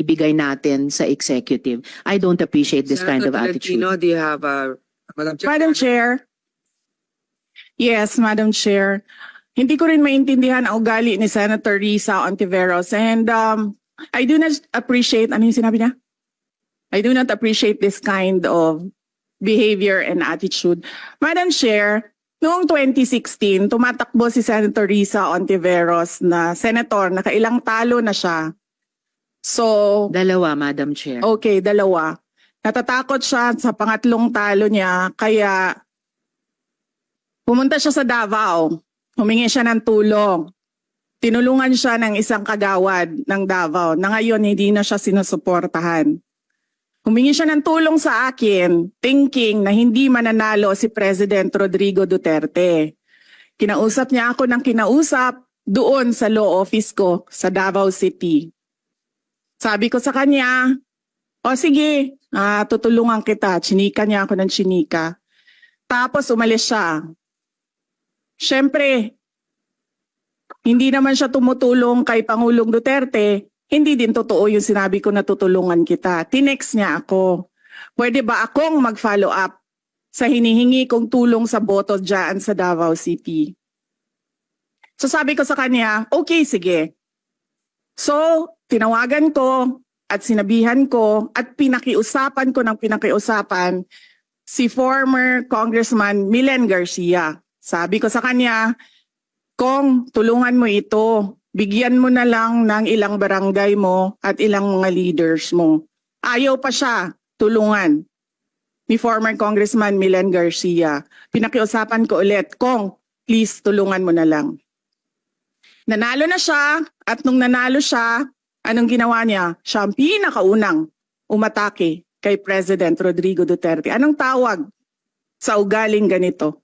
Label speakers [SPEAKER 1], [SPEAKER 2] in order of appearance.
[SPEAKER 1] ibigay natin sa executive. I don't appreciate this kind of attitude.
[SPEAKER 2] Tolentino, do you have Madam Chair?
[SPEAKER 3] Madam Chair. Yes, Madam Chair. Hindi ko rin maintindihan ang ugali ni Senator Risa Ontiveros, and I do not appreciate, ano yung sinabi niya? I do not appreciate this kind of behavior and attitude. Madam Chair, noong 2016, tumatakbo si Senator Risa Ontiveros na senator, nakailang talo na siya. So,
[SPEAKER 1] Dalawa, Madam Chair.
[SPEAKER 3] okay, dalawa. Natatakot siya sa pangatlong talo niya, kaya pumunta siya sa Davao. Humingi siya ng tulong. Tinulungan siya ng isang kagawad ng Davao na ngayon hindi na siya sinusuportahan. Humingi siya ng tulong sa akin, thinking na hindi mananalo si President Rodrigo Duterte. Kinausap niya ako ng kinausap doon sa law office ko sa Davao City. Sabi ko sa kanya, o sige, tutulungan kita. Chinika niya ako ng chinika. Tapos umalis siya. Siyempre, hindi naman siya tumutulong kay Pangulong Duterte. Hindi din totoo yung sinabi ko na tutulungan kita. Tinext niya ako. Pwede ba akong mag-follow up sa hinihingi kong tulong sa boto dyan sa Davao City? So sabi ko sa kanya, okay, sige. So, tinawagan ko at sinabihan ko at pinakiusapan ko ng pinakiusapan si former Congressman Milen Garcia. Sabi ko sa kanya, Kong, tulungan mo ito. Bigyan mo na lang ng ilang barangay mo at ilang mga leaders mo. Ayaw pa siya tulungan ni former Congressman Milen Garcia. Pinakiusapan ko ulit, Kong, please tulungan mo na lang. Nanalo na siya at nung nanalo siya, anong ginawa niya? Siya ang pinakaunang umatake kay President Rodrigo Duterte. Anong tawag sa ugaling ganito?